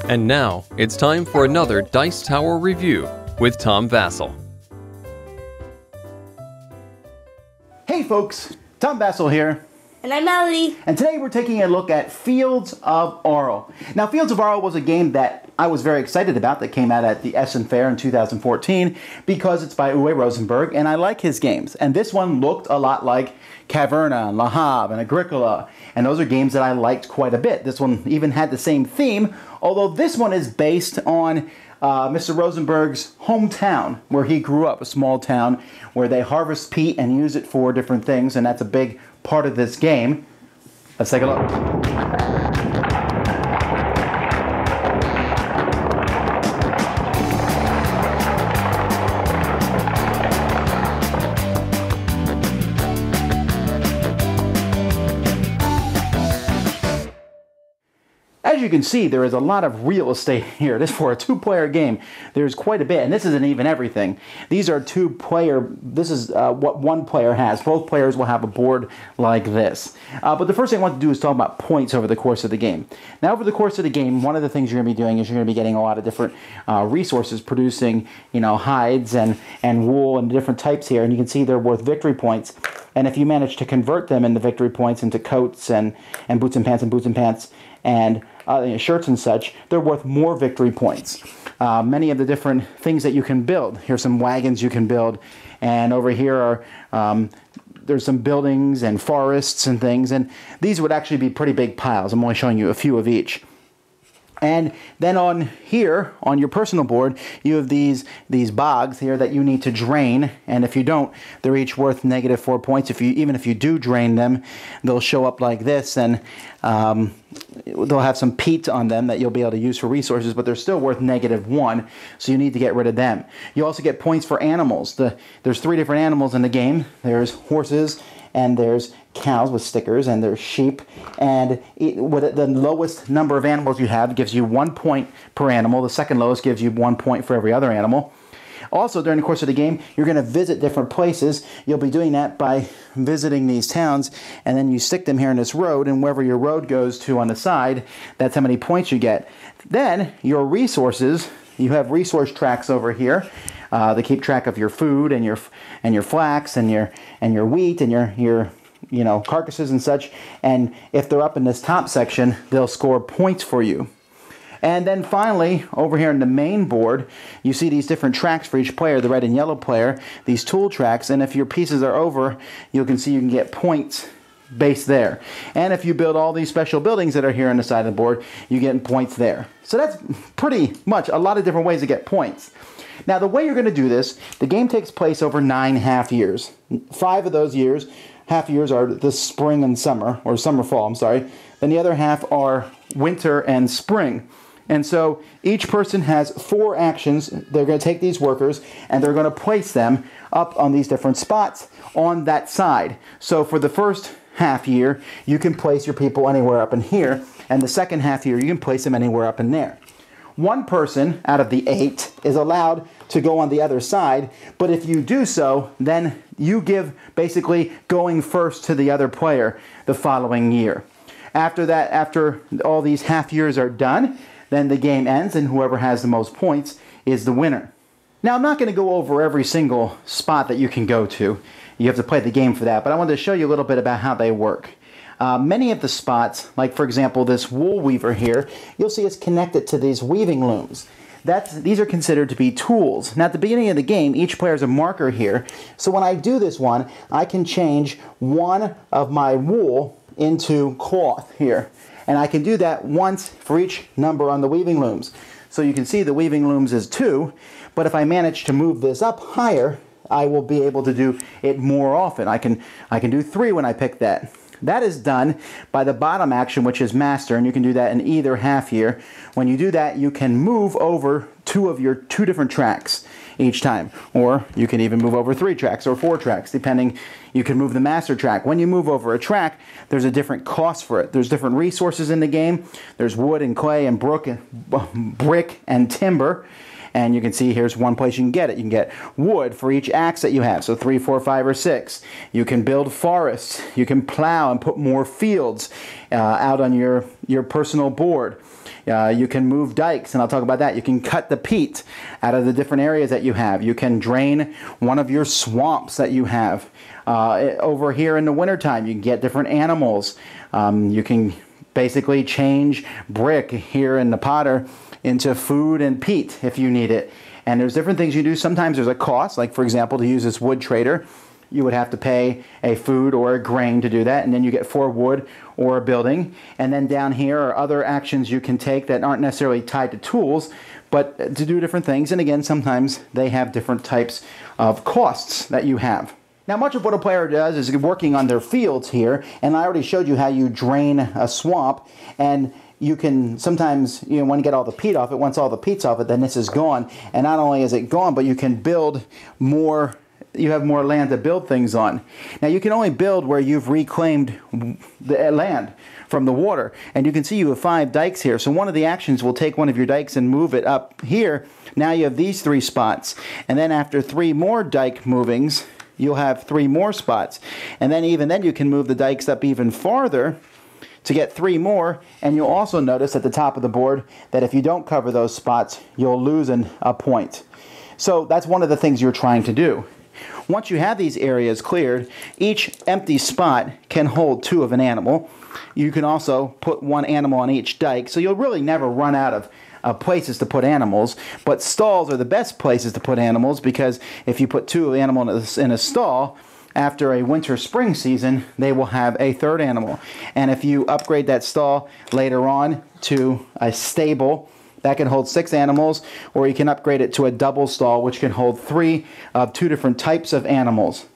And now, it's time for another Dice Tower review with Tom Vasel. Hey folks, Tom Vasel here. And I'm Melody. And today we're taking a look at Fields of Arle. Now, Fields of Arle was a game that I was very excited about that came out at the Essen Fair in 2014 because it's by Uwe Rosenberg and I like his games. And this one looked a lot like Caverna and Le Havre and Agricola. And those are games that I liked quite a bit. This one even had the same theme, although this one is based on Mr. Rosenberg's hometown, where he grew up, a small town where they harvest peat and use it for different things, and that's a big part of this game. Let's take a look. As you can see, there is a lot of real estate here. This for a two-player game, there's quite a bit, and this isn't even everything. These are two-player, this is what one player has. Both players will have a board like this. But the first thing I want to do is talk about points over the course of the game. Now, over the course of the game, one of the things you're going to be doing is you're going to be getting a lot of different resources, producing, hides and wool and different types here, and you can see they're worth victory points. And if you manage to convert them into victory points into coats and boots and pants and shirts and such, they're worth more victory points. Many of the different things that you can build. Here's some wagons you can build, and over here are there's some buildings and forests and things, and these would actually be pretty big piles. I'm only showing you a few of each. And then on here, on your personal board, you have these bogs here that you need to drain, and if you don't, they're each worth -4 points. Even if you do drain them, they'll show up like this, and they'll have some peat on them that you'll be able to use for resources, but they're still worth -1, so you need to get rid of them. You also get points for animals. There's 3 different animals in the game. There's horses, and there's cows with stickers, and there's sheep, and the lowest number of animals you have gives you 1 point per animal. The second lowest gives you 1 point for every other animal. Also, during the course of the game, you're going to visit different places. You'll be doing that by visiting these towns, and then you stick them here in this road, and wherever your road goes to on the side, that's how many points you get. Then, your resources, you have resource tracks over here. They keep track of your food and your flax and your wheat and your carcasses and such, and if they're up in this top section, they'll score points for you. And then finally, over here in the main board, you see these different tracks for each player, the red and yellow player, these tool tracks, and if your pieces are over, you can see you can get points based there. And if you build all these special buildings that are here on the side of the board, you get points there. So that's pretty much a lot of different ways to get points. Now, the way you're going to do this, the game takes place over 9 half years. 5 of those years, half years, are the spring and summer, or summer-fall, I'm sorry. Then the other half are winter and spring. And so each person has 4 actions. They're going to take these workers and they're going to place them up on these different spots on that side. So for the first half year, you can place your people anywhere up in here, and the second half year, you can place them anywhere up in there. 1 person out of the 8 is allowed to go on the other side, but if you do so, then you give basically going first to the other player the following year. After that, after all these half years are done, then the game ends, and whoever has the most points is the winner. Now, I'm not going to go over every single spot that you can go to. You have to play the game for that, but I wanted to show you a little bit about how they work. Many of the spots, like for example this wool weaver here, you'll see it's connected to these weaving looms. These are considered to be tools. Now at the beginning of the game, each player has a marker here, so when I do this one, I can change one of my wool into cloth here. And I can do that once for each number on the weaving looms. So you can see the weaving looms is 2, but if I manage to move this up higher, I will be able to do it more often. I can do 3 when I pick that. That is done by the bottom action, which is master, and you can do that in either half year. When you do that, you can move over 2 of your 2 different tracks each time, or you can even move over 3 tracks or 4 tracks, depending. You can move the master track. When you move over a track, there's a different cost for it. There's different resources in the game. There's wood and clay and brick and timber. And you can see here's one place you can get it. You can get wood for each axe that you have, so 3, 4, 5, or 6. You can build forests. You can plow and put more fields out on your personal board. You can move dikes, and I'll talk about that. You can cut the peat out of the different areas that you have. You can drain one of your swamps that you have. Over here in the wintertime, you can get different animals. You can basically change brick here in the potter into food and peat if you need it. And there's different things you do. Sometimes there's a cost, like for example, to use this wood trader, you would have to pay a food or a grain to do that, and then you get 4 wood or a building. And then down here are other actions you can take that aren't necessarily tied to tools, but to do different things. And again, sometimes they have different types of costs that you have. Now, much of what a player does is working on their fields here, and I already showed you how you drain a swamp, and you can sometimes, you want to get all the peat off it. Once all the peat's off it, then this is gone. And not only is it gone, but you can build more. You have more land to build things on. Now, you can only build where you've reclaimed the land from the water. And you can see you have 5 dikes here. So one of the actions will take one of your dikes and move it up here. Now you have these 3 spots. And then after 3 more dike movings, you'll have 3 more spots. And then even then you can move the dikes up even farther to get 3 more. And you'll also notice at the top of the board that if you don't cover those spots, you'll lose a point. So that's one of the things you're trying to do. Once you have these areas cleared, each empty spot can hold 2 of an animal. You can also put 1 animal on each dike, so you'll really never run out of places to put animals. But stalls are the best places to put animals, because if you put 2 animals in a stall, after a winter-spring season, they will have a 3rd animal. And if you upgrade that stall later on to a stable, that can hold 6 animals, or you can upgrade it to a double stall, which can hold 3 of 2 different types of animals.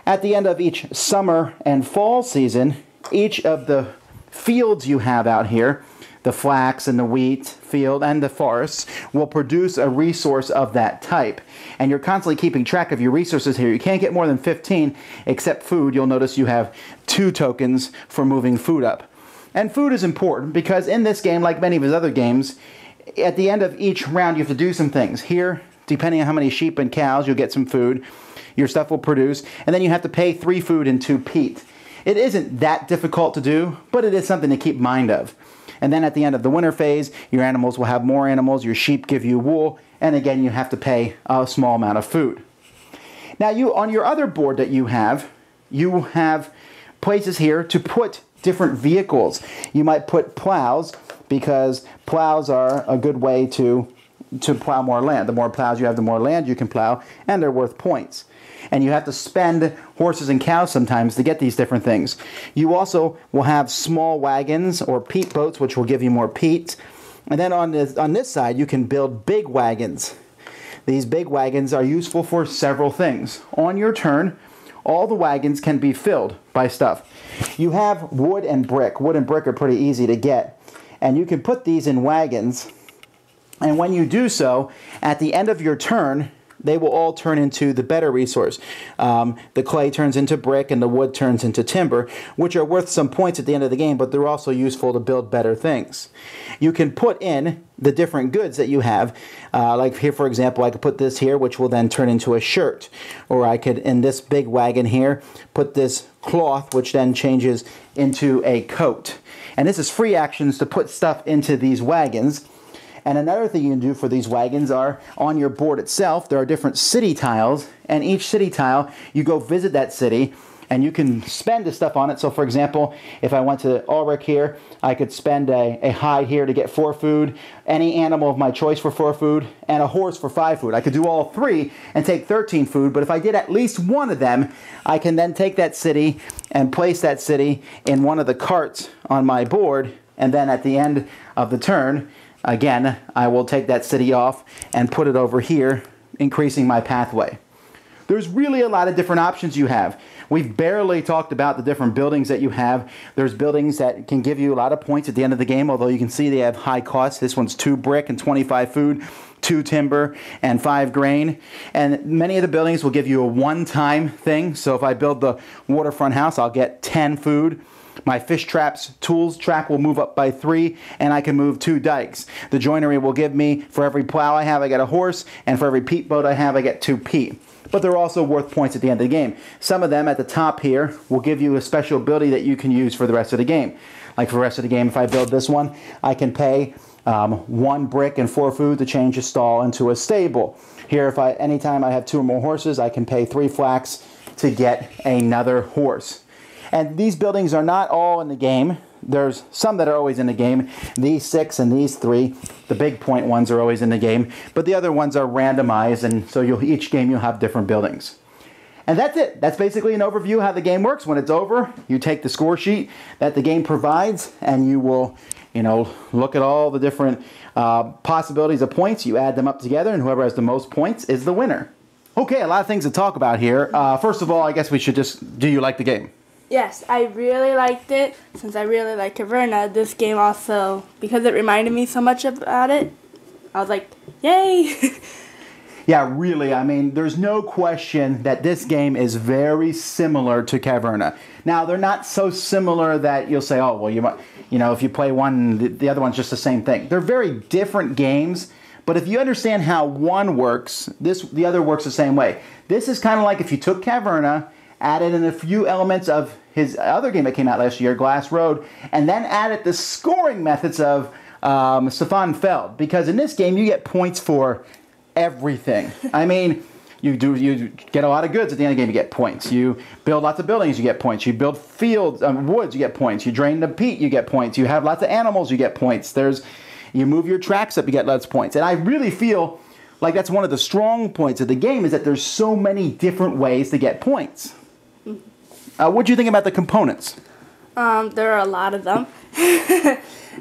At the end of each summer and fall season, each of the fields you have out here, the flax and the wheat field and the forests, will produce a resource of that type. And you're constantly keeping track of your resources here. You can't get more than 15 except food. You'll notice you have 2 tokens for moving food up. And food is important because in this game, like many of his other games, at the end of each round, you have to do some things. Here, depending on how many sheep and cows, you'll get some food. Your stuff will produce. And then you have to pay 3 food and 2 peat. It isn't that difficult to do, but it is something to keep mind of. And then at the end of the winter phase, your animals will have more animals. Your sheep give you wool. And again, you have to pay a small amount of food. Now, on your other board that you have places here to put different vehicles. You might put plows, because plows are a good way to plow more land. The more plows you have, the more land you can plow, and they're worth points. And you have to spend horses and cows sometimes to get these different things. You also will have small wagons or peat boats, which will give you more peat. And then on this side, you can build big wagons. These big wagons are useful for several things. On your turn, all the wagons can be filled by stuff. You have wood and brick. Wood and brick are pretty easy to get. And you can put these in wagons, and when you do so, at the end of your turn, they will all turn into the better resource. The clay turns into brick, and the wood turns into timber, which are worth some points at the end of the game, but they're also useful to build better things. You can put in the different goods that you have. Like here, for example, I could put this here, which will then turn into a shirt. Or I could, in this big wagon here, put this cloth, which then changes into a coat. And this is free actions to put stuff into these wagons. And another thing you can do for these wagons are, on your board itself, there are different city tiles. And each city tile, you go visit that city, and you can spend the stuff on it. So for example, if I went to Ulrich here, I could spend a hide here to get 4 food, any animal of my choice for 4 food, and a horse for 5 food. I could do all 3 and take 13 food, but if I did at least one of them, I can then take that city and place that city in one of the carts on my board, and then at the end of the turn, again, I will take that city off and put it over here, increasing my pathway. There's really a lot of different options you have. We've barely talked about the different buildings that you have. There's buildings that can give you a lot of points at the end of the game, although you can see they have high costs. This one's 2 brick and 25 food, 2 timber, and 5 grain. And many of the buildings will give you a one-time thing. So if I build the waterfront house, I'll get 10 food. My fish traps tools track will move up by 3, and I can move 2 dikes. The joinery will give me, for every plow I have, I get a horse, and for every peat boat I have, I get 2 peat. But they're also worth points at the end of the game. Some of them at the top here will give you a special ability that you can use for the rest of the game. Like for the rest of the game, if I build this one, I can pay 1 brick and 4 food to change a stall into a stable. Here, anytime I have 2 or more horses, I can pay 3 flax to get another horse. And these buildings are not all in the game. There's some that are always in the game. These 6 and these 3, the big point ones, are always in the game. But the other ones are randomized, and so each game you'll have different buildings. And that's it. That's basically an overview of how the game works. When it's over, you take the score sheet that the game provides, and you will, look at all the different possibilities of points. You add them up together, and whoever has the most points is the winner. Okay, a lot of things to talk about here. First of all, I guess we should do you like the game? Yes, I really liked it. Since I really like Caverna, this game also, because it reminded me so much about it, I was like, yay! Yeah, really, I mean, there's no question that this game is very similar to Caverna. Now, they're not so similar that you'll say, oh, well, if you play one, the other one's just the same thing. They're very different games, but if you understand how one works, the other works the same way. This is kind of like if you took Caverna, added in a few elements of his other game that came out last year, Glass Road, and then added the scoring methods of Stefan Feld. Because in this game, you get points for everything. I mean, you get a lot of goods at the end of the game, you get points. You build lots of buildings, you get points. You build fields, woods, you get points. You drain the peat, you get points. You have lots of animals, you get points. You move your tracks up, you get lots of points. And I really feel like that's one of the strong points of the game, is that there's so many different ways to get points. What do you think about the components? There are a lot of them.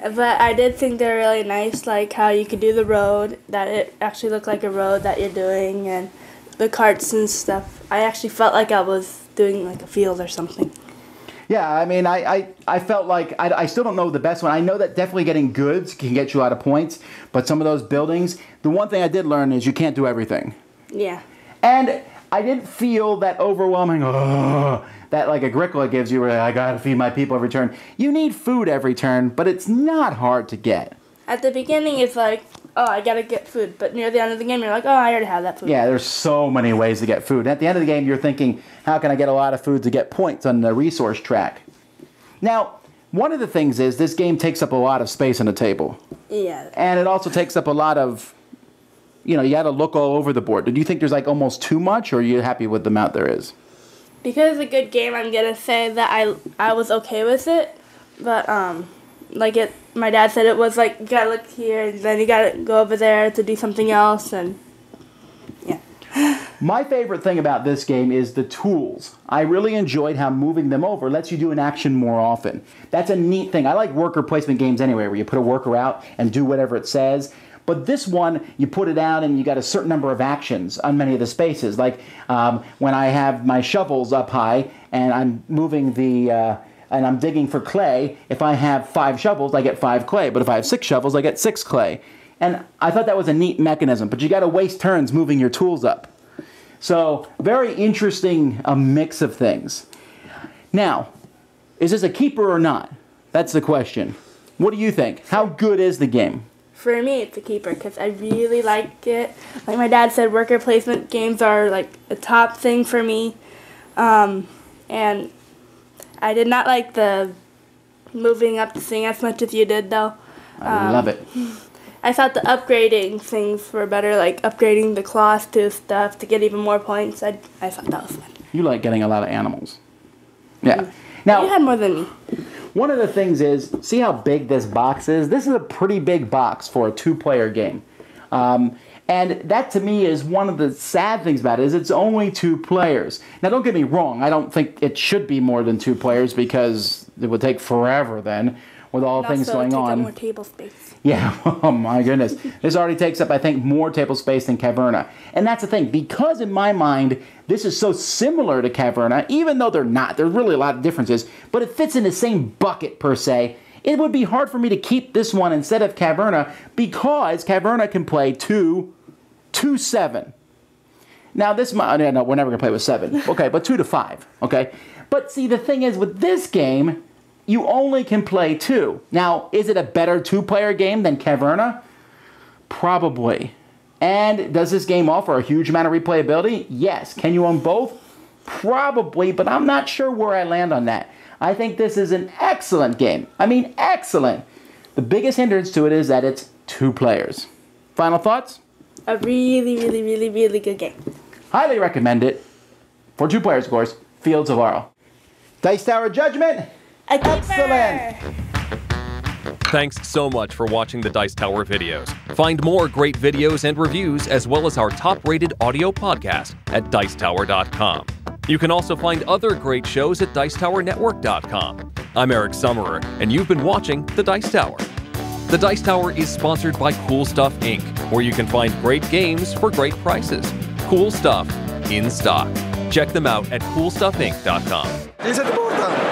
But I did think they're really nice, like how you could do the road, that it actually looked like a road that you're doing, and the carts and stuff. I actually felt like I was doing like a field or something. Yeah, I mean, I felt like, I still don't know the best one. I know that definitely getting goods can get you a lot of points, but some of those buildings, the one thing I did learn is you can't do everything. Yeah. And I didn't feel that overwhelming, that like Agricola gives you, where I gotta feed my people every turn. You need food every turn, but it's not hard to get. At the beginning, it's like, oh, I gotta get food. But near the end of the game, you're like, oh, I already have that food. Yeah, there's so many ways to get food. And at the end of the game, you're thinking, how can I get a lot of food to get points on the resource track? Now, one of the things is this game takes up a lot of space on the table. Yeah. And it also takes up a lot of, you gotta look all over the board. Do you think there's like almost too much, or are you happy with the amount there is? Because it's a good game, I'm gonna say that I was okay with it. But my dad said it was like, you gotta look here, and then you gotta go over there to do something else, and yeah. My favorite thing about this game is the tools. I really enjoyed how moving them over lets you do an action more often. That's a neat thing. I like worker placement games anyway, where you put a worker out and do whatever it says. But this one, you put it out and you got a certain number of actions on many of the spaces. Like when I have my shovels up high and I'm moving and I'm digging for clay, if I have 5 shovels, I get 5 clay. But if I have 6 shovels, I get 6 clay. And I thought that was a neat mechanism. But you got to waste turns moving your tools up. So very interesting mix of things. Now, is this a keeper or not? That's the question. What do you think? How good is the game? For me, it's a keeper because I really like it. Like my dad said, worker placement games are like a top thing for me. And I did not like the moving up the thing as much as you did, though. I love it. I thought the upgrading things were better, like upgrading the cloth to stuff to get even more points. I thought that was fun. You like getting a lot of animals. Yeah. Mm. Now, you had more than me. One of the things is, see how big this box is? This is a pretty big box for a 2-player game. And that to me is one of the sad things about it, is it's only 2 players. Now don't get me wrong, I don't think it should be more than 2 players because it would take forever then with all the things going on. More table space. Yeah, oh my goodness. This already takes up, I think, more table space than Caverna. And that's the thing, because in my mind, this is so similar to Caverna, even though they're not, there's really a lot of differences, but it fits in the same bucket per se. It would be hard for me to keep this one instead of Caverna because Caverna can play 2 to 7. Now this, no, we're never going to play with 7. Okay, but 2 to 5, okay? But see, the thing is with this game, you only can play 2. Now, is it a better 2-player game than Caverna? Probably. And does this game offer a huge amount of replayability? Yes. Can you own both? Probably, but I'm not sure where I land on that. I think this is an excellent game. I mean, excellent. The biggest hindrance to it is that it's 2 players. Final thoughts? A really, really, really, really good game. Highly recommend it. For 2 players, of course, Fields of Arle. Dice Tower Judgment? A keeper. Excellent! Thanks so much for watching the Dice Tower videos. Find more great videos and reviews, as well as our top-rated audio podcast at Dicetower.com. You can also find other great shows at Dicetowernetwork.com. I'm Eric Summerer, and you've been watching The Dice Tower. The Dice Tower is sponsored by Cool Stuff Inc., where you can find great games for great prices. Cool stuff in stock. Check them out at CoolStuffInc.com. Chi siete portando?